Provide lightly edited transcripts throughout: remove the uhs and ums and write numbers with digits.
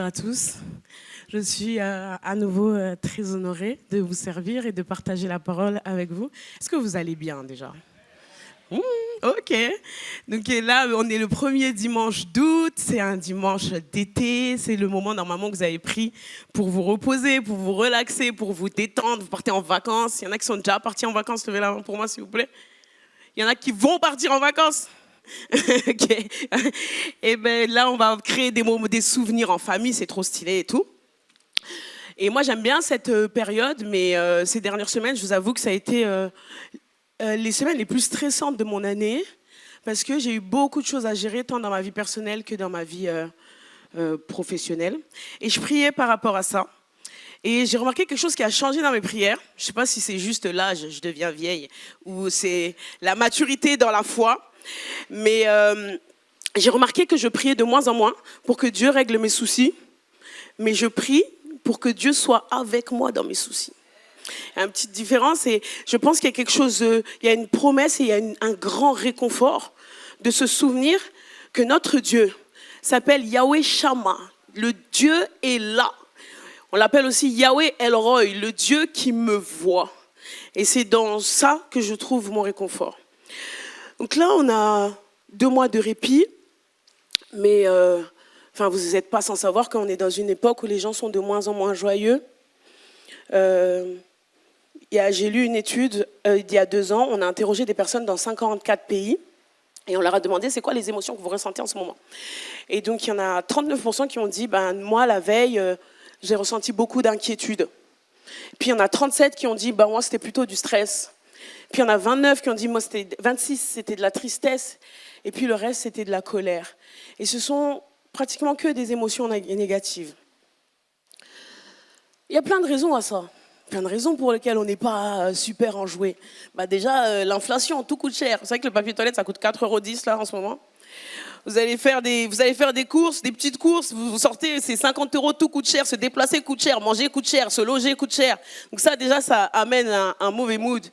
à tous. Je suis à nouveau très honorée de vous servir et de partager la parole avec vous. Est-ce que vous allez bien déjà? Ok. Donc là, on est le premier dimanche d'août. C'est un dimanche d'été. C'est le moment normalement que vous avez pris pour vous reposer, pour vous relaxer, pour vous détendre. Vous partez en vacances. Il y en a qui sont déjà partis en vacances. Levez la main pour moi, s'il vous plaît. Il y en a qui vont partir en vacances. Ok. Et ben là, on va créer des souvenirs en famille. C'est trop stylé et tout. Et moi, j'aime bien cette période, mais ces dernières semaines, je vous avoue que ça a été les semaines les plus stressantes de mon année, parce que j'ai eu beaucoup de choses à gérer, tant dans ma vie personnelle que dans ma vie professionnelle. Et je priais par rapport à ça. Et j'ai remarqué quelque chose qui a changé dans mes prières. Je ne sais pas si c'est juste l'âge, je deviens vieille, ou c'est la maturité dans la foi. Mais j'ai remarqué que je priais de moins en moins pour que Dieu règle mes soucis. Mais je prie pour que Dieu soit avec moi dans mes soucis. Il y a une petite différence et je pense qu'il y a quelque chose, il y a une promesse et il y a un grand réconfort de se souvenir que notre Dieu s'appelle Yahweh Shammah. Le Dieu est là. On l'appelle aussi Yahweh El Roi, le Dieu qui me voit. Et c'est dans ça que je trouve mon réconfort. Donc là, on a 2 mois de répit, mais vous n'êtes pas sans savoir qu'on est dans une époque où les gens sont de moins en moins joyeux. J'ai lu une étude il y a 2 ans, on a interrogé des personnes dans 54 pays et on leur a demandé c'est quoi les émotions que vous ressentez en ce moment. Et donc il y en a 39% qui ont dit moi la veille j'ai ressenti beaucoup d'inquiétude. Puis il y en a 37 qui ont dit moi c'était plutôt du stress. Puis il y en a 29 qui ont dit 26 c'était de la tristesse et puis le reste c'était de la colère. Et ce sont pratiquement que des émotions négatives. Il y a plein de raisons à ça. Plein de raisons pour lesquelles on n'est pas super enjoué. Déjà, l'inflation, tout coûte cher. Vous savez que le papier toilette, ça coûte 4,10 € là en ce moment. Vous allez faire des courses, des petites courses, vous sortez, c'est 50 €, tout coûte cher, se déplacer coûte cher, manger coûte cher, se loger coûte cher. Donc ça, déjà, ça amène un mauvais mood.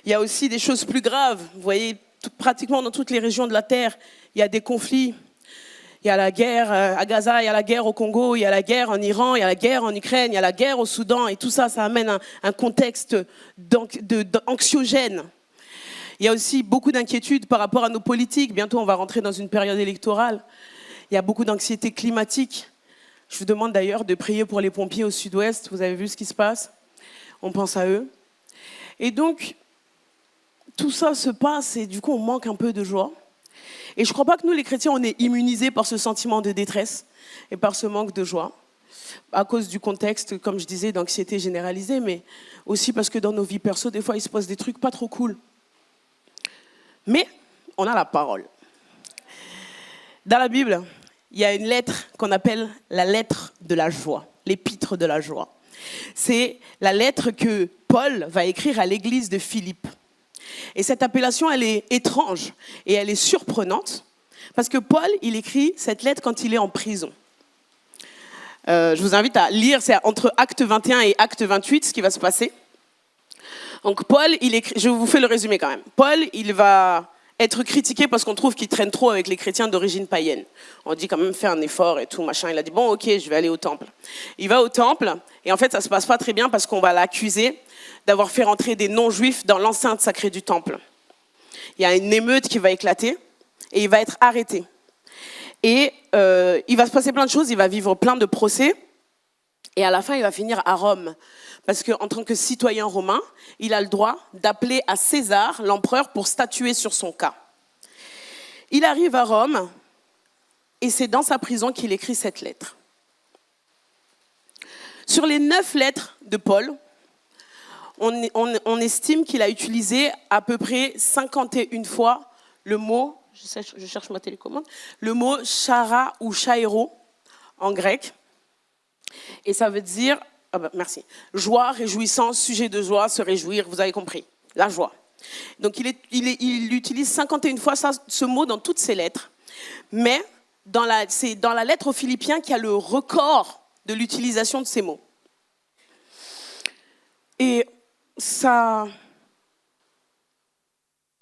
Il y a aussi des choses plus graves. Vous voyez, pratiquement dans toutes les régions de la Terre, il y a des conflits. Il y a la guerre à Gaza, il y a la guerre au Congo, il y a la guerre en Iran, il y a la guerre en Ukraine, il y a la guerre au Soudan. Et tout ça, ça amène un contexte anxiogène. Il y a aussi beaucoup d'inquiétudes par rapport à nos politiques. Bientôt, on va rentrer dans une période électorale. Il y a beaucoup d'anxiété climatique. Je vous demande d'ailleurs de prier pour les pompiers au sud-ouest. Vous avez vu ce qui se passe? On pense à eux. Et donc, tout ça se passe et du coup, on manque un peu de joie. Et je ne crois pas que nous, les chrétiens, on est immunisés par ce sentiment de détresse et par ce manque de joie, à cause du contexte, comme je disais, d'anxiété généralisée, mais aussi parce que dans nos vies perso, des fois, il se passe des trucs pas trop cool. Mais on a la parole. Dans la Bible, il y a une lettre qu'on appelle la lettre de la joie, l'épître de la joie. C'est la lettre que Paul va écrire à l'église de Philippe. Et cette appellation, elle est étrange et elle est surprenante parce que Paul, il écrit cette lettre quand il est en prison. Je vous invite à lire, c'est entre Acte 21 et Acte 28 ce qui va se passer. Donc Paul, il écrit, je vous fais le résumé quand même. Paul, il va être critiqué parce qu'on trouve qu'il traîne trop avec les chrétiens d'origine païenne. On dit quand même fais un effort et tout, machin. Il a dit bon, ok, je vais aller au temple. Il va au temple et en fait, ça se passe pas très bien parce qu'on va l'accuser d'avoir fait rentrer des non-juifs dans l'enceinte sacrée du temple. Il y a une émeute qui va éclater et il va être arrêté. Et il va se passer plein de choses, il va vivre plein de procès et à la fin, il va finir à Rome. Parce qu'en tant que citoyen romain, il a le droit d'appeler à César, l'empereur, pour statuer sur son cas. Il arrive à Rome et c'est dans sa prison qu'il écrit cette lettre. Sur les 9 lettres de Paul, on estime qu'il a utilisé à peu près 51 fois le mot, je cherche ma télécommande, le mot chara ou chairo en grec. Et ça veut dire, merci, joie, réjouissance, sujet de joie, se réjouir, vous avez compris, la joie. Donc il utilise 51 fois ce mot dans toutes ses lettres. Mais c'est dans la lettre aux Philippiens qu'il y a le record de l'utilisation de ces mots. Et ça,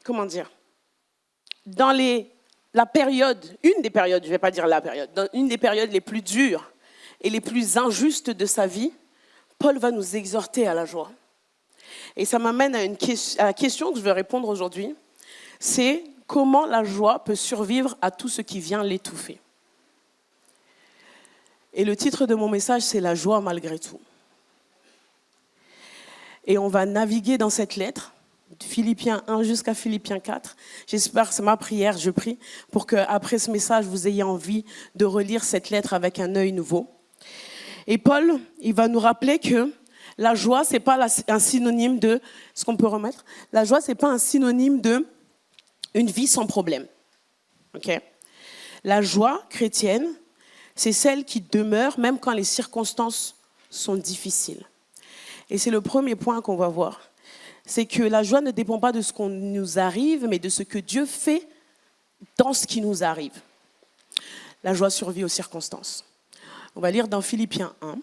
comment dire, dans la période, une des périodes, je ne vais pas dire la période, dans une des périodes les plus dures et les plus injustes de sa vie, Paul va nous exhorter à la joie. Et ça m'amène à la question que je vais répondre aujourd'hui, c'est comment la joie peut survivre à tout ce qui vient l'étouffer. Et le titre de mon message, c'est « La joie malgré tout ». Et on va naviguer dans cette lettre, de Philippiens 1 jusqu'à Philippiens 4. J'espère, c'est ma prière, je prie, pour qu'après ce message, vous ayez envie de relire cette lettre avec un œil nouveau. Et Paul, il va nous rappeler que la joie, c'est pas un synonyme de... Est-ce qu'on peut remettre ? La joie, c'est pas un synonyme de une vie sans problème. Okay ? La joie chrétienne, c'est celle qui demeure même quand les circonstances sont difficiles. Et c'est le premier point qu'on va voir. C'est que la joie ne dépend pas de ce qu'on nous arrive, mais de ce que Dieu fait dans ce qui nous arrive. La joie survit aux circonstances. On va lire dans Philippiens 1.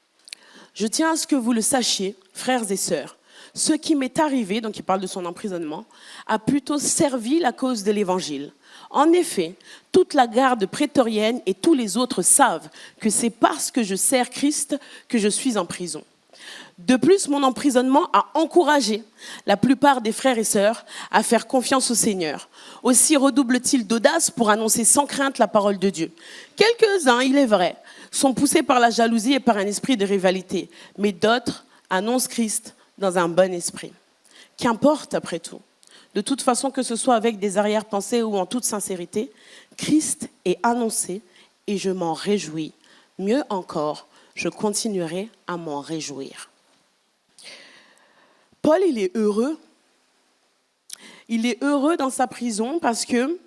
« Je tiens à ce que vous le sachiez, frères et sœurs, ce qui m'est arrivé, donc il parle de son emprisonnement, a plutôt servi la cause de l'Évangile. En effet, toute la garde prétorienne et tous les autres savent que c'est parce que je sers Christ que je suis en prison. De plus, mon emprisonnement a encouragé la plupart des frères et sœurs à faire confiance au Seigneur. Aussi redouble-t-il d'audace pour annoncer sans crainte la parole de Dieu. Quelques-uns, il est vrai, sont poussés par la jalousie et par un esprit de rivalité, mais d'autres annoncent Christ dans un bon esprit. Qu'importe après tout. De toute façon, que ce soit avec des arrière-pensées ou en toute sincérité, Christ est annoncé et je m'en réjouis. Mieux encore, je continuerai à m'en réjouir. » Paul, il est heureux. Il est heureux dans sa prison parce que,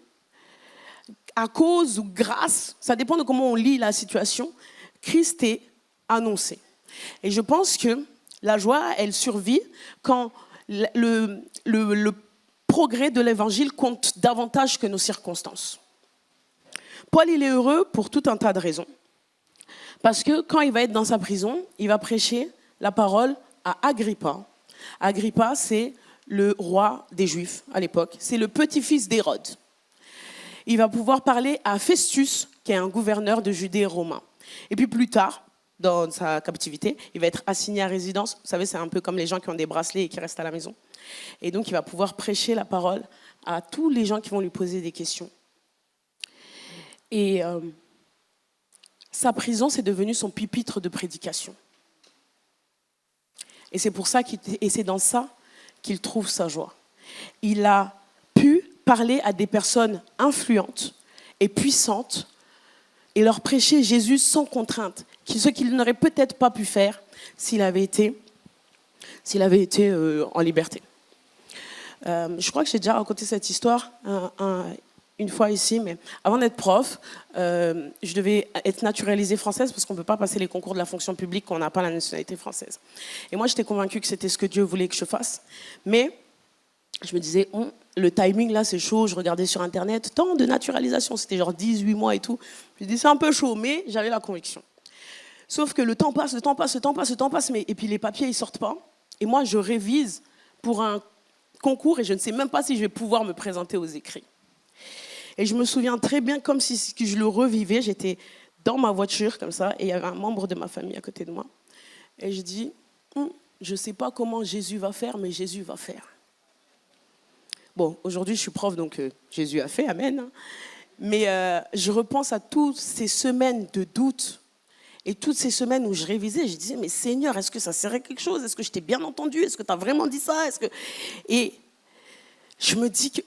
à cause ou grâce, ça dépend de comment on lit la situation, Christ est annoncé. Et je pense que la joie, elle survit quand le progrès de l'évangile compte davantage que nos circonstances. Paul, il est heureux pour tout un tas de raisons. Parce que quand il va être dans sa prison, il va prêcher la parole à Agrippa. Agrippa, c'est le roi des Juifs à l'époque. C'est le petit-fils d'Hérode. Il va pouvoir parler à Festus, qui est un gouverneur de Judée romain. Et puis plus tard, dans sa captivité, il va être assigné à résidence. Vous savez, c'est un peu comme les gens qui ont des bracelets et qui restent à la maison. Et donc, il va pouvoir prêcher la parole à tous les gens qui vont lui poser des questions. Et sa prison, c'est devenu son pupitre de prédication. Et c'est pour ça et c'est dans ça qu'il trouve sa joie. Il a pu parler à des personnes influentes et puissantes et leur prêcher Jésus sans contrainte, ce qu'il n'aurait peut-être pas pu faire s'il avait été en liberté. Je crois que j'ai déjà raconté cette histoire une fois ici, mais avant d'être prof, je devais être naturalisée française parce qu'on ne peut pas passer les concours de la fonction publique quand on n'a pas la nationalité française. Et moi, j'étais convaincue que c'était ce que Dieu voulait que je fasse. Mais je me disais, le timing là, c'est chaud. Je regardais sur Internet, temps de naturalisation, c'était genre 18 mois et tout. Je me disais, c'est un peu chaud, mais j'avais la conviction. Sauf que le temps passe, et puis les papiers, ils ne sortent pas. Et moi, je révise pour un concours et je ne sais même pas si je vais pouvoir me présenter aux écrits. Et je me souviens très bien, comme si je le revivais, j'étais dans ma voiture comme ça, et il y avait un membre de ma famille à côté de moi. Et je dis, je ne sais pas comment Jésus va faire, mais Jésus va faire. Bon, aujourd'hui je suis prof, donc Jésus a fait, amen. Mais je repense à toutes ces semaines de doute, et toutes ces semaines où je révisais, je disais, mais Seigneur, est-ce que ça serait quelque chose ? Est-ce que je t'ai bien entendu ? Est-ce que tu as vraiment dit ça ? Et je me dis que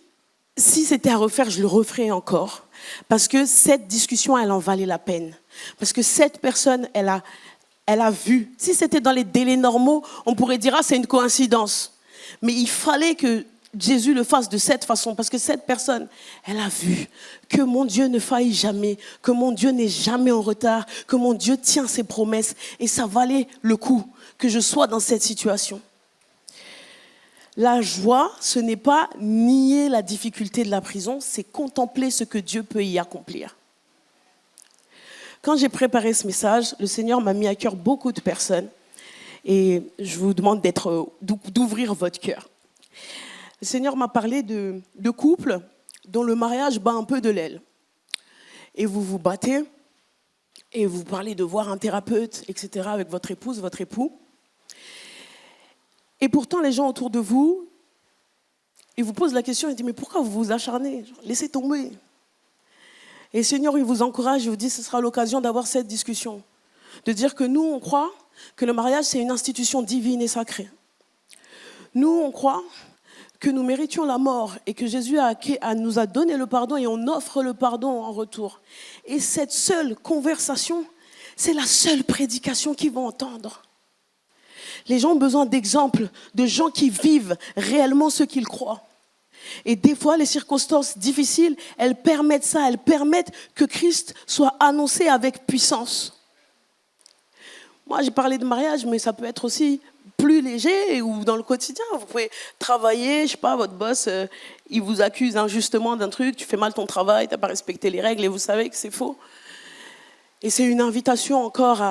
si c'était à refaire, je le referais encore. Parce que cette discussion, elle en valait la peine. Parce que cette personne, elle a vu. Si c'était dans les délais normaux, on pourrait dire, c'est une coïncidence. Mais il fallait que Jésus le fasse de cette façon. Parce que cette personne, elle a vu que mon Dieu ne faillit jamais, que mon Dieu n'est jamais en retard, que mon Dieu tient ses promesses. Et ça valait le coup que je sois dans cette situation. La joie, ce n'est pas nier la difficulté de la prison, c'est contempler ce que Dieu peut y accomplir. Quand j'ai préparé ce message, le Seigneur m'a mis à cœur beaucoup de personnes et je vous demande d'ouvrir votre cœur. Le Seigneur m'a parlé de couples dont le mariage bat un peu de l'aile. Et vous vous battez et vous parlez de voir un thérapeute, etc., avec votre épouse, votre époux. Et pourtant, les gens autour de vous, ils vous posent la question, ils disent, mais pourquoi vous vous acharnez? Laissez tomber. Et le Seigneur, il vous encourage, il vous dit, ce sera l'occasion d'avoir cette discussion. De dire que nous, on croit que le mariage, c'est une institution divine et sacrée. Nous, on croit que nous méritions la mort et que Jésus nous a donné le pardon et on offre le pardon en retour. Et cette seule conversation, c'est la seule prédication qu'ils vont entendre. Les gens ont besoin d'exemples, de gens qui vivent réellement ce qu'ils croient. Et des fois, les circonstances difficiles, elles permettent ça, elles permettent que Christ soit annoncé avec puissance. Moi, j'ai parlé de mariage, mais ça peut être aussi plus léger ou dans le quotidien. Vous pouvez travailler, je sais pas, votre boss, il vous accuse injustement d'un truc, tu fais mal ton travail, tu n'as pas respecté les règles et vous savez que c'est faux. Et c'est une invitation encore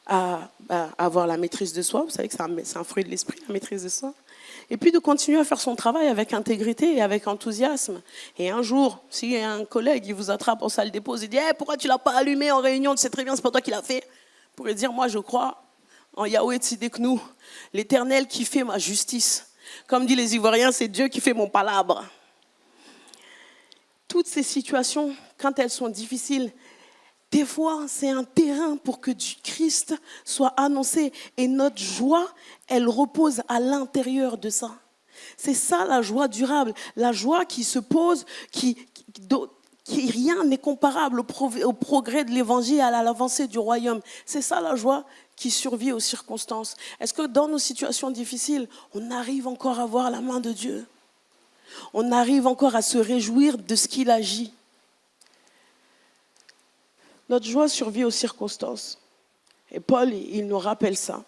à avoir la maîtrise de soi. Vous savez que c'est un fruit de l'esprit, la maîtrise de soi. Et puis de continuer à faire son travail avec intégrité et avec enthousiasme. Et un jour, si un collègue il vous attrape en salle des pauses, il dit hey, « Pourquoi tu ne l'as pas allumé en réunion? Tu sais très bien, c'est pas toi qui l'as fait. » Vous pourrez dire « Moi, je crois en Yahweh Tsideknou, l'Éternel qui fait ma justice. » Comme disent les Ivoiriens, c'est Dieu qui fait mon palabre. Toutes ces situations, quand elles sont difficiles, des fois, c'est un terrain pour que Christ soit annoncé. Et notre joie, elle repose à l'intérieur de ça. C'est ça la joie durable. La joie qui se pose, qui rien n'est comparable au progrès de l'évangile, à l'avancée du royaume. C'est ça la joie qui survit aux circonstances. Est-ce que dans nos situations difficiles, on arrive encore à voir la main de Dieu? On arrive encore à se réjouir de ce qu'il agit? Notre joie survit aux circonstances. Et Paul, il nous rappelle ça.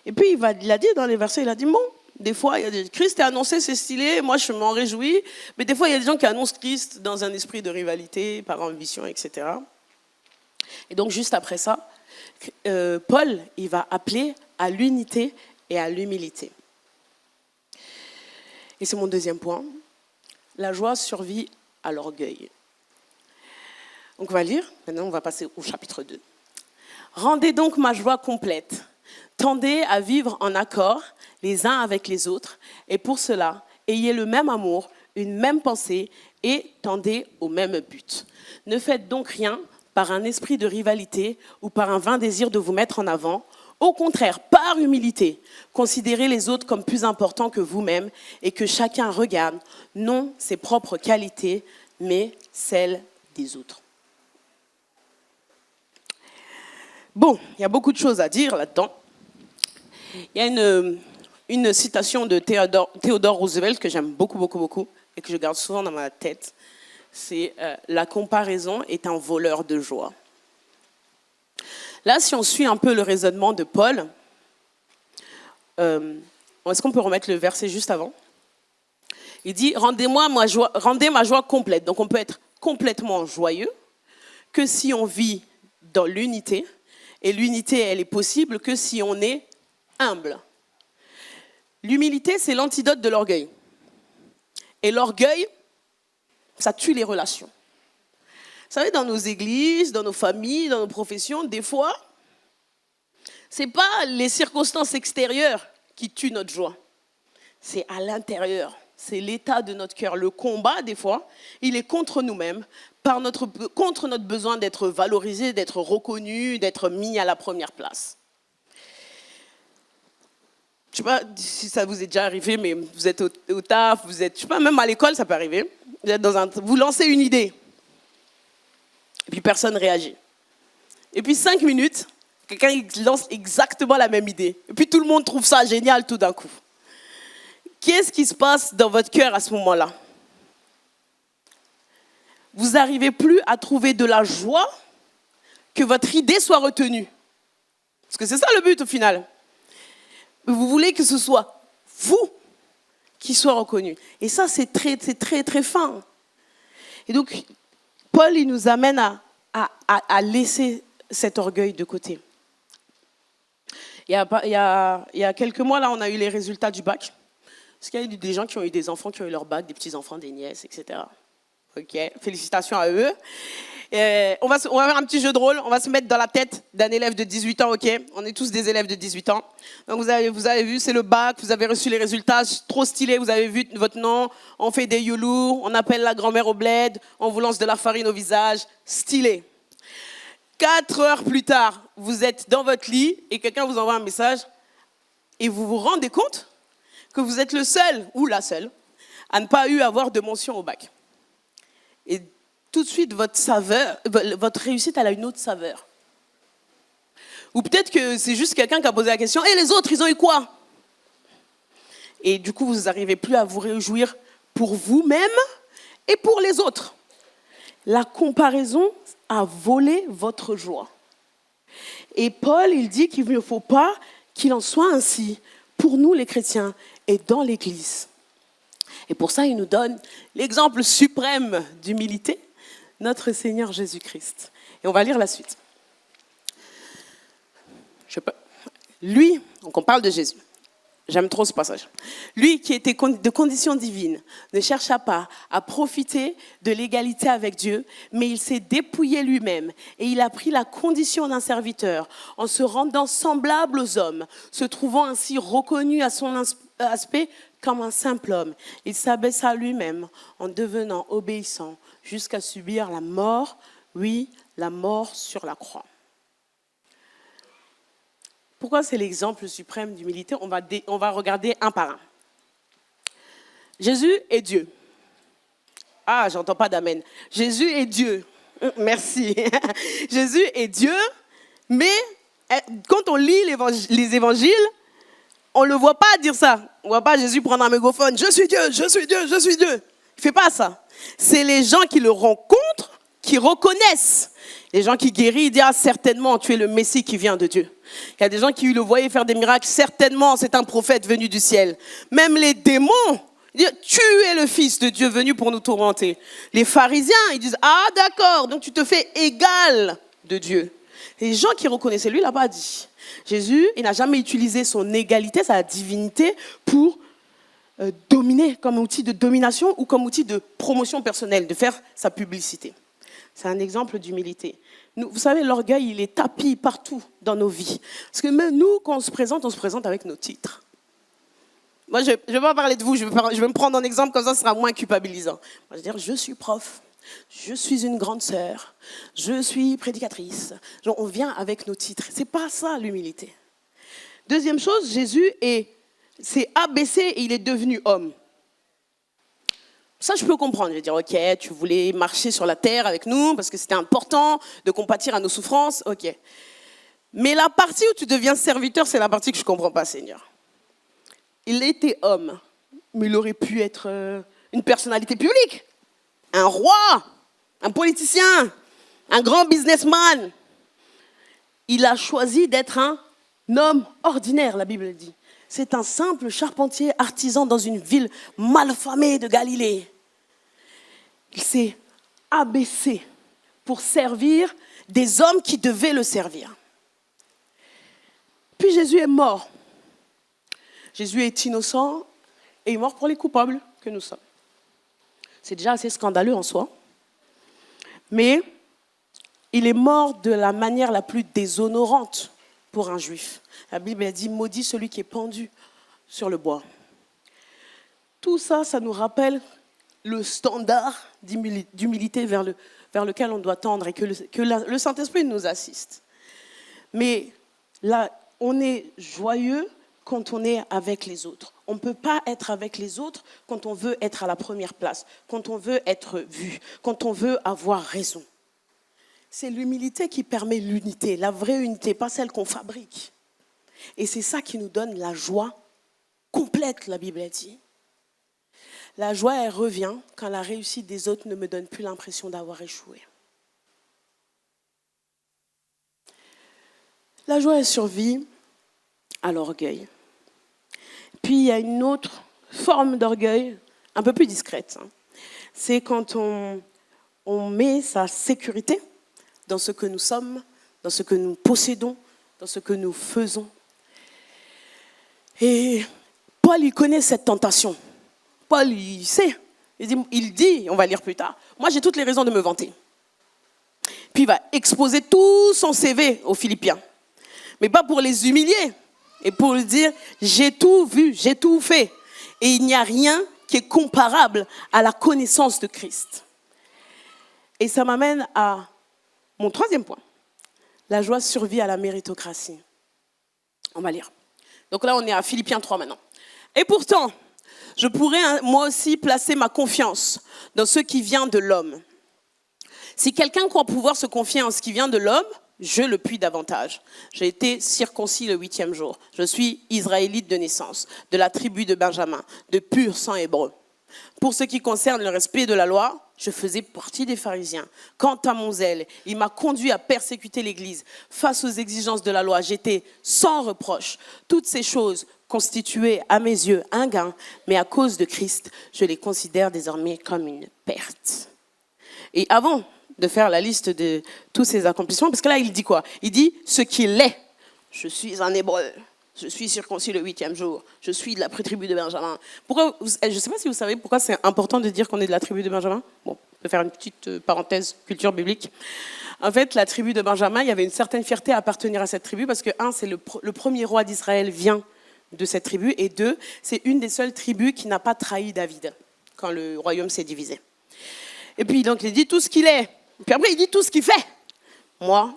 Et puis, il a dit dans les versets, il a dit, bon, des fois, Christ est annoncé, c'est stylé, moi je m'en réjouis, mais des fois, il y a des gens qui annoncent Christ dans un esprit de rivalité, par ambition, etc. Et donc, juste après ça, Paul, il va appeler à l'unité et à l'humilité. Et c'est mon deuxième point. La joie survit à l'orgueil. Donc on va lire, maintenant on va passer au chapitre 2. Rendez donc ma joie complète. Tendez à vivre en accord les uns avec les autres. Et pour cela, ayez le même amour, une même pensée et tendez au même but. Ne faites donc rien par un esprit de rivalité ou par un vain désir de vous mettre en avant. Au contraire, par humilité, considérez les autres comme plus importants que vous-même et que chacun regarde non ses propres qualités, mais celles des autres. Bon, il y a beaucoup de choses à dire là-dedans. Il y a une citation de Theodore Roosevelt que j'aime beaucoup, beaucoup, beaucoup et que je garde souvent dans ma tête. C'est « La comparaison est un voleur de joie ». Là, si on suit un peu le raisonnement de Paul, est-ce qu'on peut remettre le verset juste avant? Il dit « Rendez ma joie complète ». Donc on peut être complètement joyeux que si on vit dans l'unité. Et l'unité, elle est possible que si on est humble. L'humilité, c'est l'antidote de l'orgueil. Et l'orgueil, ça tue les relations. Vous savez, dans nos églises, dans nos familles, dans nos professions, des fois, ce n'est pas les circonstances extérieures qui tuent notre joie. C'est à l'intérieur. C'est l'état de notre cœur. Le combat, des fois, il est contre nous-mêmes, contre notre besoin d'être valorisé, d'être reconnu, d'être mis à la première place. Je ne sais pas si ça vous est déjà arrivé, mais vous êtes au taf, je ne sais pas, même à l'école, ça peut arriver. Vous lancez une idée, et puis personne ne réagit. Et puis 5 minutes, quelqu'un lance exactement la même idée. Et puis tout le monde trouve ça génial tout d'un coup. Qu'est-ce qui se passe dans votre cœur à ce moment-là? Vous n'arrivez plus à trouver de la joie que votre idée soit retenue. Parce que c'est ça le but au final. Vous voulez que ce soit vous qui soit reconnu. Et ça, c'est très, très fin. Et donc, Paul, il nous amène à laisser cet orgueil de côté. Il y a quelques mois, là, on a eu les résultats du bac. Parce qu'il y a eu des gens qui ont eu des enfants, qui ont eu leur bac, des petits-enfants, des nièces, etc. Ok, félicitations à eux. On va faire un petit jeu de rôle. On va se mettre dans la tête d'un élève de 18 ans, ok? On est tous des élèves de 18 ans. Donc vous avez vu, c'est le bac, vous avez reçu les résultats, trop stylé, vous avez vu votre nom, on fait des youlous, on appelle la grand-mère au bled, on vous lance de la farine au visage, stylé. 4 heures plus tard, vous êtes dans votre lit et quelqu'un vous envoie un message et vous vous rendez compte que vous êtes le seul ou la seule à ne pas avoir de mention au bac. Et tout de suite, votre réussite, elle a une autre saveur. Ou peut-être que c'est juste quelqu'un qui a posé la question « Et les autres, ils ont eu quoi ?» Et du coup, vous n'arrivez plus à vous réjouir pour vous-même et pour les autres. La comparaison a volé votre joie. Et Paul, il dit qu'il ne faut pas qu'il en soit ainsi pour nous les chrétiens et dans l'Église. Et pour ça, il nous donne l'exemple suprême d'humilité, notre Seigneur Jésus-Christ. Et on va lire la suite. Lui, donc on parle de Jésus. J'aime trop ce passage. Lui qui était de condition divine ne chercha pas à profiter de l'égalité avec Dieu, mais il s'est dépouillé lui-même et il a pris la condition d'un serviteur en se rendant semblable aux hommes, se trouvant ainsi reconnu à son aspect comme un simple homme. Il s'abaissa lui-même en devenant obéissant jusqu'à subir la mort, oui, la mort sur la croix. Pourquoi c'est l'exemple suprême d'humilité? On va regarder un par un. Jésus est Dieu. Ah, j'entends pas d'amen. Jésus est Dieu. Merci. Jésus est Dieu, mais quand on lit les évangiles, on ne le voit pas dire ça. On ne voit pas Jésus prendre un mégaphone. Je suis Dieu, je suis Dieu, je suis Dieu. Il ne fait pas ça. C'est les gens qui le rencontrent, qui reconnaissent. Les gens qui guérissent, ils disent, ah, certainement, tu es le Messie qui vient de Dieu. Il y a des gens qui le voyaient faire des miracles, certainement, c'est un prophète venu du ciel. Même les démons, ils disent, tu es le Fils de Dieu venu pour nous tourmenter. Les pharisiens, ils disent, ah, d'accord, donc tu te fais égal de Dieu. Les gens qui reconnaissaient lui, il n'a pas dit. Jésus, il n'a jamais utilisé son égalité, sa divinité, pour dominer, comme outil de domination ou comme outil de promotion personnelle, de faire sa publicité. C'est un exemple d'humilité. Vous savez, l'orgueil, il est tapi partout dans nos vies. Parce que même nous, quand on se présente avec nos titres. Moi, je ne vais pas parler de vous, je vais me prendre un exemple, comme ça, ce sera moins culpabilisant. Moi, je vais dire, je suis prof, je suis une grande sœur, je suis prédicatrice. Genre, on vient avec nos titres. Ce n'est pas ça, l'humilité. Deuxième chose, Jésus s'est abaissé et il est devenu homme. Ça, je peux comprendre. Je vais dire, ok, tu voulais marcher sur la terre avec nous parce que c'était important de compatir à nos souffrances. Ok. Mais la partie où tu deviens serviteur, c'est la partie que je ne comprends pas, Seigneur. Il était homme, mais il aurait pu être une personnalité publique, un roi, un politicien, un grand businessman. Il a choisi d'être un homme ordinaire, la Bible dit. C'est un simple charpentier artisan dans une ville malfamée de Galilée. Il s'est abaissé pour servir des hommes qui devaient le servir. Puis Jésus est mort. Jésus est innocent et il est mort pour les coupables que nous sommes. C'est déjà assez scandaleux en soi. Mais il est mort de la manière la plus déshonorante pour un juif. La Bible a dit, maudit celui qui est pendu sur le bois. Tout ça, ça nous rappelle le standard d'humilité vers lequel on doit tendre et que le Saint-Esprit nous assiste. Mais là, on est joyeux quand on est avec les autres. On ne peut pas être avec les autres quand on veut être à la première place, quand on veut être vu, quand on veut avoir raison. C'est l'humilité qui permet l'unité, la vraie unité, pas celle qu'on fabrique. Et c'est ça qui nous donne la joie complète, la Bible a dit. La joie, elle revient quand la réussite des autres ne me donne plus l'impression d'avoir échoué. La joie, elle survit à l'orgueil. Puis, il y a une autre forme d'orgueil, un peu plus discrète. C'est quand on met sa sécurité dans ce que nous sommes, dans ce que nous possédons, dans ce que nous faisons. Et Paul, il connaît cette tentation. Paul, il sait. Il dit, on va lire plus tard, moi j'ai toutes les raisons de me vanter. Puis il va exposer tout son CV aux Philippiens. Mais pas pour les humilier, et pour lui dire, j'ai tout vu, j'ai tout fait. Et il n'y a rien qui est comparable à la connaissance de Christ. Et ça m'amène à mon troisième point. La joie survit à la méritocratie. On va lire. Donc là, on est à Philippiens 3 maintenant. Et pourtant, je pourrais moi aussi placer ma confiance dans ce qui vient de l'homme. Si quelqu'un croit pouvoir se confier en ce qui vient de l'homme, je le puis davantage. J'ai été circoncis le 8e jour. Je suis israélite de naissance, de la tribu de Benjamin, de pur sang hébreu. Pour ce qui concerne le respect de la loi, je faisais partie des pharisiens. Quant à mon zèle, il m'a conduit à persécuter l'Église. Face aux exigences de la loi, j'étais sans reproche. Toutes ces choses constituaient à mes yeux un gain, mais à cause de Christ, je les considère désormais comme une perte. Et avant de faire la liste de tous ses accomplissements, parce que là, il dit quoi? Il dit ce qu'il est. Je suis un hébreu. Je suis circoncis le 8e jour. Je suis de la tribu de Benjamin. Pourquoi, je ne sais pas si vous savez pourquoi c'est important de dire qu'on est de la tribu de Benjamin. Bon, on peut faire une petite parenthèse culture biblique. En fait, la tribu de Benjamin, il y avait une certaine fierté à appartenir à cette tribu parce que, un, c'est le premier roi d'Israël vient de cette tribu, et deux, c'est une des seules tribus qui n'a pas trahi David quand le royaume s'est divisé. Et puis, donc, il dit tout ce qu'il est. Puis après, il dit tout ce qu'il fait. Moi,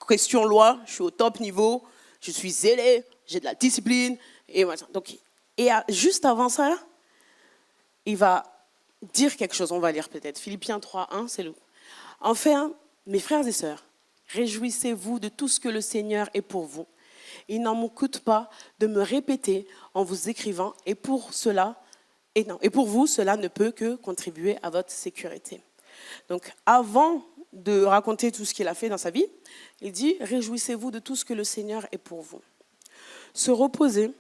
question loi, je suis au top niveau, je suis zélé, j'ai de la discipline. Et donc, juste avant ça, il va dire quelque chose. On va lire peut-être. Philippiens 3:1, c'est le. Enfin, mes frères et sœurs, réjouissez-vous de tout ce que le Seigneur est pour vous. Il n'en me coûte pas de me répéter en vous écrivant, et pour vous, cela ne peut que contribuer à votre sécurité. Donc, avant de raconter tout ce qu'il a fait dans sa vie, il dit « Réjouissez-vous de tout ce que le Seigneur est pour vous ». Se reposer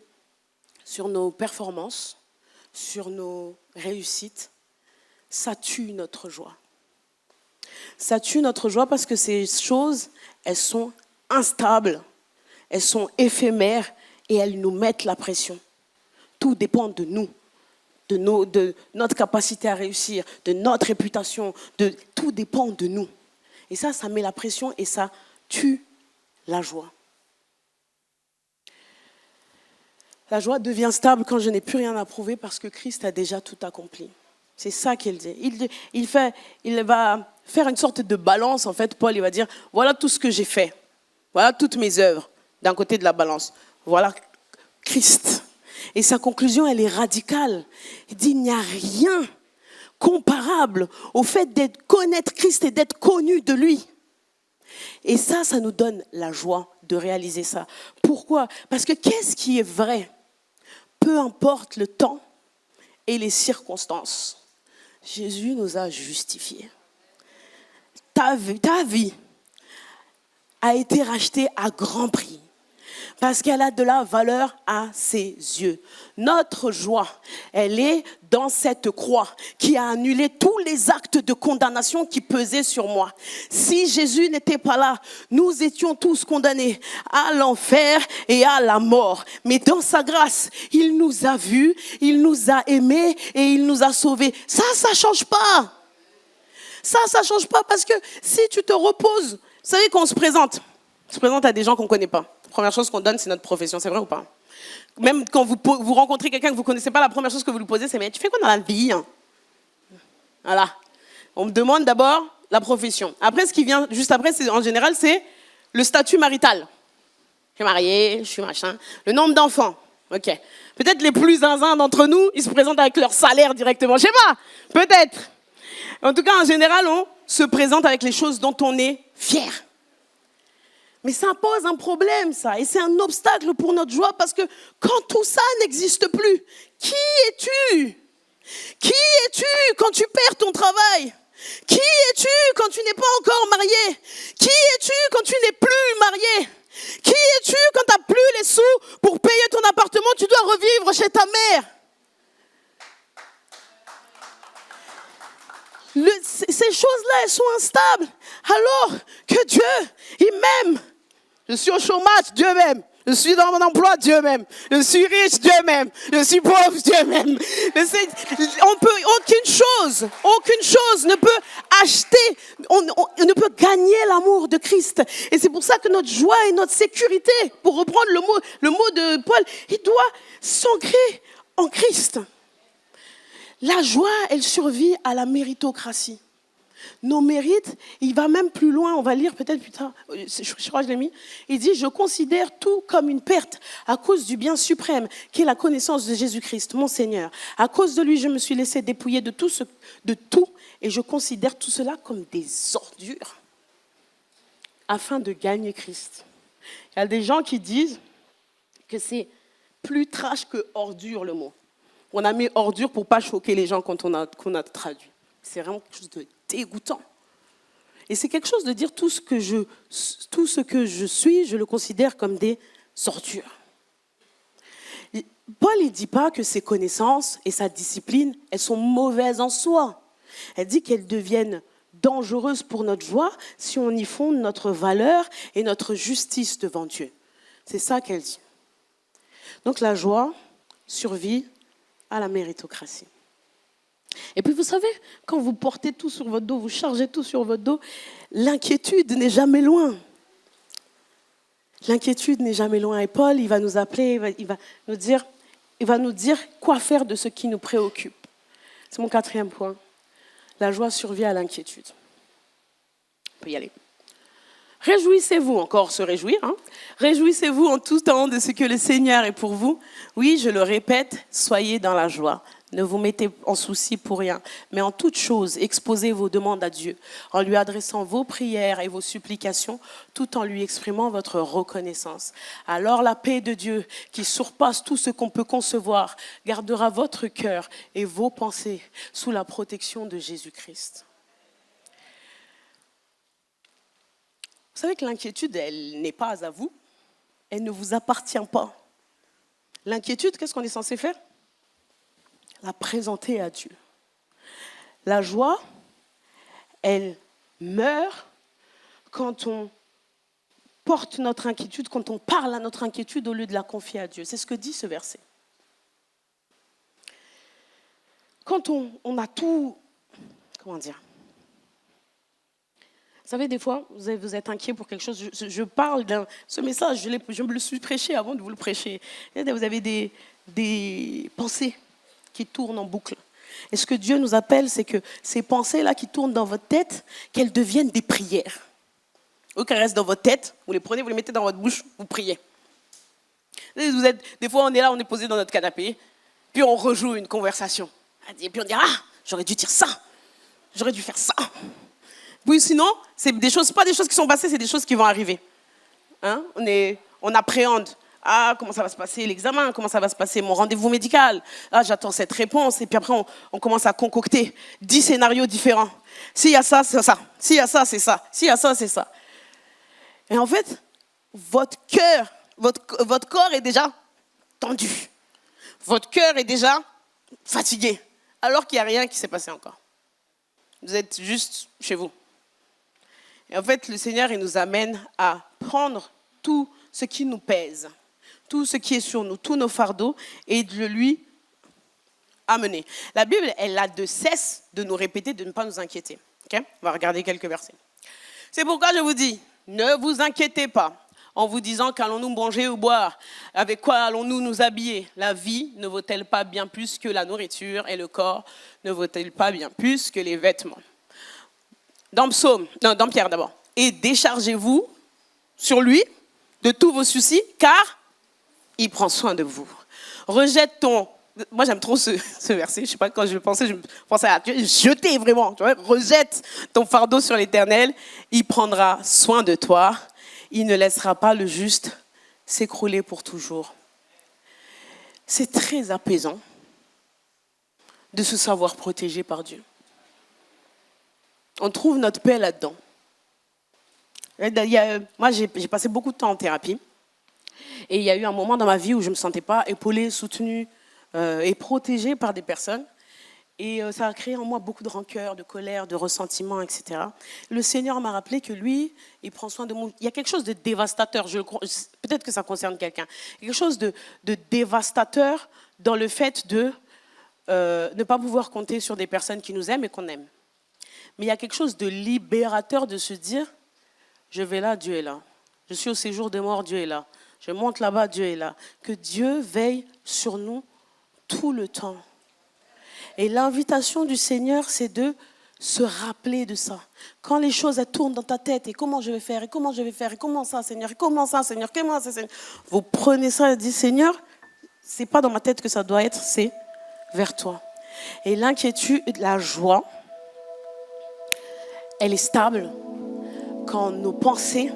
sur nos performances, sur nos réussites, ça tue notre joie. Ça tue notre joie parce que ces choses, elles sont instables, elles sont éphémères et elles nous mettent la pression. Tout dépend de nous. De notre capacité à réussir, de notre réputation, tout dépend de nous. Et ça met la pression et ça tue la joie. La joie devient stable quand je n'ai plus rien à prouver parce que Christ a déjà tout accompli. C'est ça qu'il dit. Il va faire une sorte de balance, en fait. Paul, il va dire, voilà tout ce que j'ai fait. Voilà toutes mes œuvres d'un côté de la balance. Voilà Christ. Et sa conclusion, elle est radicale. Il dit, il n'y a rien comparable au fait d'être connaître Christ et d'être connu de lui. Et ça nous donne la joie de réaliser ça. Pourquoi? Parce que qu'est-ce qui est vrai? Peu importe le temps et les circonstances, Jésus nous a justifiés. Ta vie a été rachetée à grand prix. Parce qu'elle a de la valeur à ses yeux. Notre joie, elle est dans cette croix qui a annulé tous les actes de condamnation qui pesaient sur moi. Si Jésus n'était pas là, nous étions tous condamnés à l'enfer et à la mort. Mais dans sa grâce, il nous a vus, il nous a aimés et il nous a sauvés. Ça change pas. Ça change pas parce que si tu te reposes, vous savez qu'on se présente à des gens qu'on ne connaît pas. La première chose qu'on donne, c'est notre profession. C'est vrai ou pas? Même quand vous rencontrez quelqu'un que vous ne connaissez pas, la première chose que vous lui posez, c'est « Mais tu fais quoi dans la vie ?» Voilà. On me demande d'abord la profession. Après, ce qui vient juste après, en général, c'est le statut marital. Je suis mariée, je suis machin. Le nombre d'enfants. OK. Peut-être les plus zinzins d'entre nous, ils se présentent avec leur salaire directement. Je ne sais pas. Peut-être. En tout cas, en général, on se présente avec les choses dont on est fier. Mais ça pose un problème, ça. Et c'est un obstacle pour notre joie parce que quand tout ça n'existe plus, qui es-tu? Qui es-tu quand tu perds ton travail? Qui es-tu quand tu n'es pas encore marié? Qui es-tu quand tu n'es plus marié? Qui es-tu quand tu n'as plus les sous pour payer ton appartement? Tu dois revivre chez ta mère. Ces choses-là, elles sont instables. Alors que Dieu, il m'aime. Je suis au chômage, Dieu m'aime. Je suis dans mon emploi, Dieu m'aime. Je suis riche, Dieu m'aime. Je suis pauvre, Dieu m'aime. Aucune chose ne peut acheter, on ne peut gagner l'amour de Christ. Et c'est pour ça que notre joie et notre sécurité, pour reprendre le mot de Paul, il doit s'ancrer en Christ. La joie, elle survit à la méritocratie. Nos mérites, il va même plus loin, on va lire peut-être plus tard, je crois que je l'ai mis. Il dit, je considère tout comme une perte à cause du bien suprême, qui est la connaissance de Jésus-Christ, mon Seigneur. À cause de lui, je me suis laissé dépouiller de tout, et je considère tout cela comme des ordures, afin de gagner Christ. Il y a des gens qui disent que c'est plus trash que ordure, le mot. On a mis ordure pour ne pas choquer les gens quand on a traduit. C'est vraiment quelque chose de dégoûtant. Et c'est quelque chose de dire tout ce que je suis, je le considère comme des ordures. Paul ne dit pas que ses connaissances et sa discipline, elles sont mauvaises en soi. Elle dit qu'elles deviennent dangereuses pour notre joie si on y fonde notre valeur et notre justice devant Dieu. C'est ça qu'elle dit. Donc la joie survit à la méritocratie. Et puis vous savez, quand vous portez tout sur votre dos, vous chargez tout sur votre dos, l'inquiétude n'est jamais loin. L'inquiétude n'est jamais loin. Et Paul, il va nous appeler, il va nous dire quoi faire de ce qui nous préoccupe. C'est mon 4e point. La joie survit à l'inquiétude. On peut y aller. Réjouissez-vous, encore se réjouir, hein. Réjouissez-vous en tout temps de ce que le Seigneur est pour vous. Oui, je le répète, soyez dans la joie. Ne vous mettez en souci pour rien, mais en toute chose, exposez vos demandes à Dieu, en lui adressant vos prières et vos supplications, tout en lui exprimant votre reconnaissance. Alors la paix de Dieu, qui surpasse tout ce qu'on peut concevoir, gardera votre cœur et vos pensées sous la protection de Jésus-Christ. Vous savez que l'inquiétude, elle n'est pas à vous, elle ne vous appartient pas. L'inquiétude, qu'est-ce qu'on est censé faire ? La présenter à Dieu. La joie, elle meurt quand on porte notre inquiétude, quand on parle à notre inquiétude au lieu de la confier à Dieu. C'est ce que dit ce verset. Quand on a tout, comment dire ? Vous savez, des fois, vous êtes inquiet pour quelque chose. Je parle ce message, je me le suis prêché avant de vous le prêcher. Vous avez des pensées qui tournent en boucle. Et ce que Dieu nous appelle, c'est que ces pensées-là qui tournent dans votre tête, qu'elles deviennent des prières. Ou qu'elles restent dans votre tête, vous les prenez, vous les mettez dans votre bouche, vous priez. Des fois, on est là, on est posé dans notre canapé, puis on rejoue une conversation. Et puis on dit, j'aurais dû dire ça, j'aurais dû faire ça. Puis sinon, c'est pas des choses qui sont passées, c'est des choses qui vont arriver. Hein? On appréhende. Comment ça va se passer l'examen? Comment ça va se passer mon rendez-vous médical? J'attends cette réponse. Et puis après, on commence à concocter 10 scénarios différents. S'il y a ça, c'est ça. S'il y a ça, c'est ça. S'il y a ça, c'est ça. Et en fait, votre cœur, votre corps est déjà tendu. Votre cœur est déjà fatigué. Alors qu'il n'y a rien qui s'est passé encore. Vous êtes juste chez vous. Et en fait, le Seigneur, il nous amène à prendre tout ce qui nous pèse, tout ce qui est sur nous, tous nos fardeaux, et de lui amener. La Bible, elle a de cesse de nous répéter de ne pas nous inquiéter. Okay? On va regarder quelques versets. C'est pourquoi je vous dis, ne vous inquiétez pas en vous disant qu'allons-nous manger ou boire, avec quoi allons-nous nous habiller. La vie ne vaut-elle pas bien plus que la nourriture et le corps ne vaut-il pas bien plus que les vêtements. Dans Pierre d'abord. Et déchargez-vous sur lui de tous vos soucis, car il prend soin de vous. Rejette ton... Moi, j'aime trop ce verset. Je ne sais pas, quand je pensais à jeter vraiment. Tu vois, rejette ton fardeau sur l'Éternel. Il prendra soin de toi. Il ne laissera pas le juste s'écrouler pour toujours. C'est très apaisant de se savoir protégé par Dieu. On trouve notre paix là-dedans. Moi, j'ai passé beaucoup de temps en thérapie. Et il y a eu un moment dans ma vie où je ne me sentais pas épaulée, soutenue et protégée par des personnes. Et ça a créé en moi beaucoup de rancœur, de colère, de ressentiment, etc. Le Seigneur m'a rappelé que lui, il prend soin de moi. Il y a quelque chose de dévastateur, peut-être que ça concerne quelqu'un, quelque chose de dévastateur dans le fait de ne pas pouvoir compter sur des personnes qui nous aiment et qu'on aime. Mais il y a quelque chose de libérateur de se dire, je vais là, Dieu est là. Je suis au séjour des morts, Dieu est là. Je monte là-bas, Dieu est là. Que Dieu veille sur nous tout le temps. Et l'invitation du Seigneur, c'est de se rappeler de ça. Quand les choses elles tournent dans ta tête, et comment je vais faire, et comment je vais faire, et comment ça, Seigneur, et comment ça, Seigneur, comment ça, Seigneur. Vous prenez ça et dites, Seigneur, c'est pas dans ma tête que ça doit être, c'est vers toi. Et l'inquiétude, la joie, elle est stable quand nos pensées,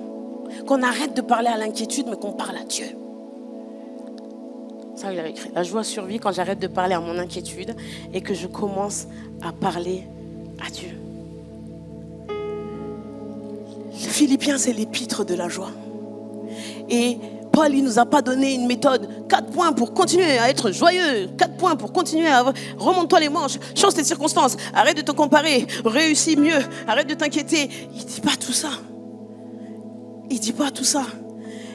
qu'on arrête de parler à l'inquiétude, mais qu'on parle à Dieu. Ça, il avait écrit. La joie survit quand j'arrête de parler à mon inquiétude et que je commence à parler à Dieu. Philippiens, c'est l'épître de la joie. Et Paul, il ne nous a pas donné une méthode. 4 points pour continuer à être joyeux. 4 points pour continuer à... Remonte-toi les manches, change tes circonstances, arrête de te comparer, réussis mieux, arrête de t'inquiéter. Il ne dit pas tout ça. Il ne dit pas tout ça.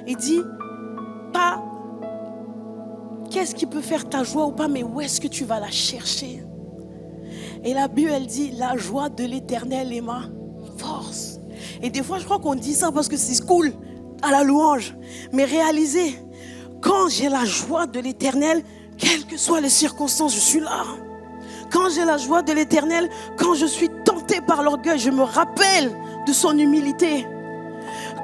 Il dit pas qu'est-ce qui peut faire ta joie ou pas, mais où est-ce que tu vas la chercher. Et la Bible, elle dit, la joie de l'Éternel est ma force. Et des fois, je crois qu'on dit ça parce que c'est cool, à la louange. Mais réalisez, quand j'ai la joie de l'Éternel, quelles que soient les circonstances, je suis là. Quand j'ai la joie de l'Éternel, quand je suis tenté par l'orgueil, je me rappelle de son humilité.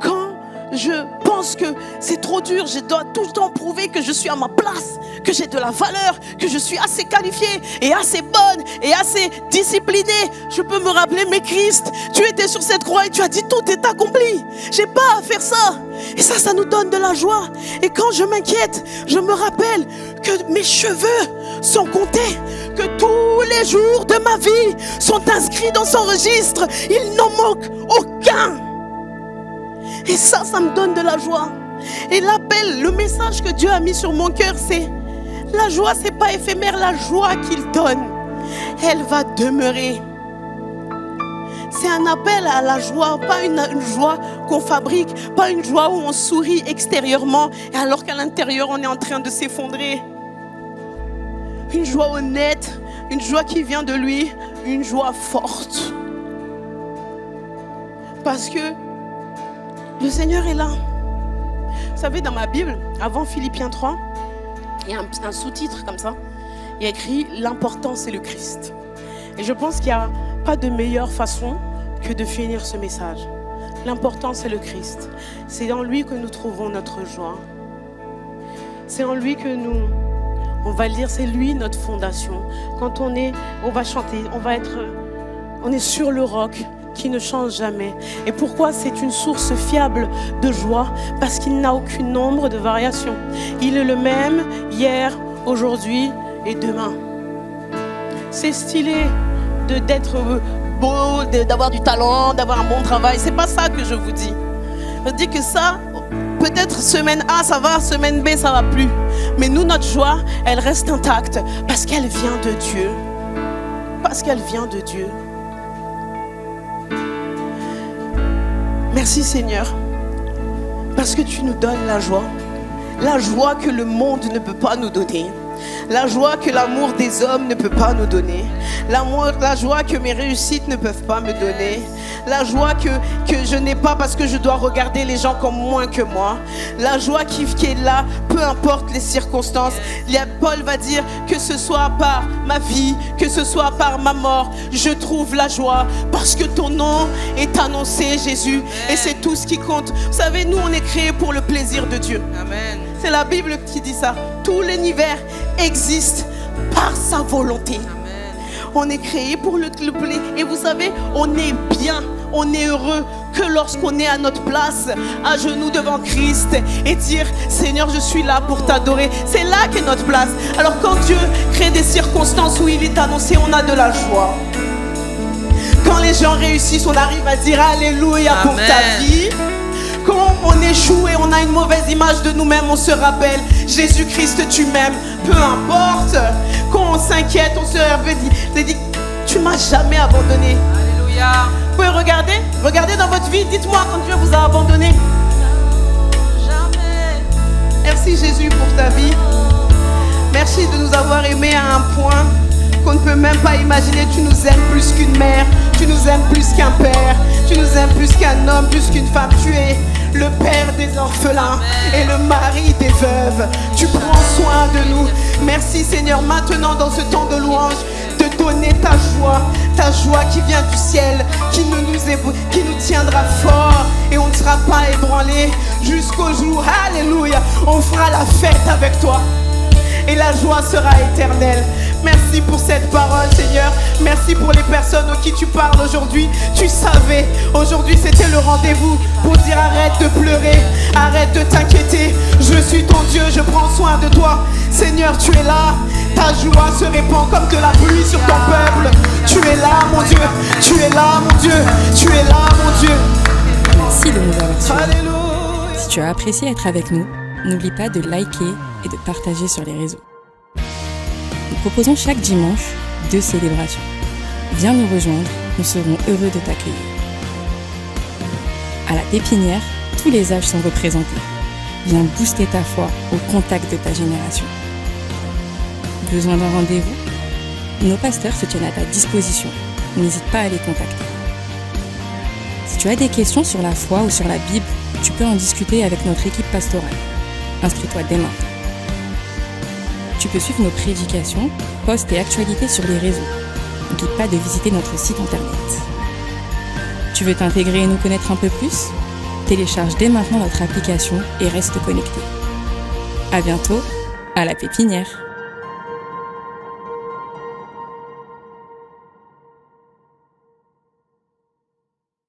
Quand je pense que c'est trop dur, je dois tout le temps prouver que je suis à ma place, que j'ai de la valeur, que je suis assez qualifiée et assez bonne et assez disciplinée. Je peux me rappeler, mais Christ, tu étais sur cette croix et tu as dit tout est accompli. J'ai pas à faire ça. Et ça nous donne de la joie. Et quand je m'inquiète, je me rappelle que mes cheveux sont comptés, que tous les jours de ma vie sont inscrits dans son registre. Il n'en manque aucun. Et ça me donne de la joie. Et l'appel, le message que Dieu a mis sur mon cœur, c'est la joie, c'est pas éphémère. La joie qu'il donne, elle va demeurer. C'est un appel à la joie, pas une joie qu'on fabrique, pas une joie où on sourit extérieurement alors qu'à l'intérieur on est en train de s'effondrer. Une joie honnête, une joie qui vient de lui, une joie forte. Parce que le Seigneur est là. Vous savez, dans ma Bible, avant Philippiens 3, il y a un sous-titre comme ça. Il y a écrit « L'important, c'est le Christ ». Et je pense qu'il n'y a pas de meilleure façon que de finir ce message. L'important, c'est le Christ. C'est en lui que nous trouvons notre joie. C'est en lui que on va le dire, c'est lui notre fondation. Quand on va chanter, on est sur le roc qui ne change jamais. Et pourquoi c'est une source fiable de joie? Parce qu'il n'a aucune ombre de variation. Il est le même hier, aujourd'hui et demain. C'est stylé d'être beau, d'avoir du talent, d'avoir un bon travail. C'est pas ça que je vous dis. Je dis que ça, peut-être semaine A ça va, semaine B ça va plus. Mais nous, notre joie, elle reste intacte parce qu'elle vient de Dieu. Parce qu'elle vient de Dieu. Merci Seigneur, parce que tu nous donnes la joie que le monde ne peut pas nous donner, la joie que l'amour des hommes ne peut pas nous donner, la joie que mes réussites ne peuvent pas me donner, la joie que je n'ai pas parce que je dois regarder les gens comme moins que moi, la joie qui est là, peu importe les circonstances. Paul va dire que ce soit par ma vie, que ce soit par ma mort, je trouve la joie parce que ton nom est annoncé, Jésus. Et c'est tout ce qui compte. Vous savez, nous on est créés pour le plaisir de Dieu. Amen. C'est la Bible qui dit ça. Tout l'univers existe par sa volonté. Amen. On est créé pour le plaisir. Et vous savez, on est bien, on est heureux que lorsqu'on est à notre place, à genoux devant Christ et dire Seigneur, je suis là pour t'adorer. C'est là qu'est notre place. Alors quand Dieu crée des circonstances où il est annoncé, on a de la joie. Quand les gens réussissent, on arrive à dire Alléluia. Amen. Pour ta vie. Quand on échoue et on a une mauvaise image de nous-mêmes, on se rappelle Jésus-Christ, tu m'aimes, peu importe. Quand on s'inquiète t'inquiète, ton sœur Hervé dit, tu m'as jamais abandonné. Alléluia. Vous pouvez regardez dans votre vie, dites-moi quand Dieu vous a abandonné. Jamais. Merci Jésus pour ta vie. Merci de nous avoir aimés à un point qu'on ne peut même pas imaginer. Tu nous aimes plus qu'une mère, tu nous aimes plus qu'un père, tu nous aimes plus qu'un homme, plus qu'une femme. Tu es le père des orphelins et le mari des veuves. Tu prends soin de nous. Merci Seigneur, maintenant dans ce temps de louange, de donner ta joie qui vient du ciel, qui nous tiendra fort et on ne sera pas ébranlé jusqu'au jour. Alléluia, on fera la fête avec toi. Et la joie sera éternelle. Merci pour cette parole, Seigneur. Merci pour les personnes aux qui tu parles aujourd'hui. Tu savais, aujourd'hui c'était le rendez-vous pour dire arrête de pleurer, arrête de t'inquiéter. Je suis ton Dieu, je prends soin de toi. Seigneur, tu es là. Ta joie se répand comme de la pluie sur ton peuple. Tu es là, mon Dieu. Tu es là, mon Dieu. Tu es là, mon Dieu. Merci de nous avoir suivis. Alléluia. Si tu as apprécié être avec nous, n'oublie pas de liker et de partager sur les réseaux. Nous proposons chaque dimanche 2 célébrations. Viens nous rejoindre, nous serons heureux de t'accueillir. À la Pépinière, tous les âges sont représentés. Viens booster ta foi au contact de ta génération. Besoin d'un rendez-vous? Nos pasteurs se tiennent à ta disposition. N'hésite pas à les contacter. Si tu as des questions sur la foi ou sur la Bible, tu peux en discuter avec notre équipe pastorale. Inscris-toi dès maintenant. Tu peux suivre nos prédications, posts et actualités sur les réseaux. N'oublie pas de visiter notre site internet. Tu veux t'intégrer et nous connaître un peu plus? Télécharge dès maintenant notre application et reste connecté. À bientôt, à la Pépinière.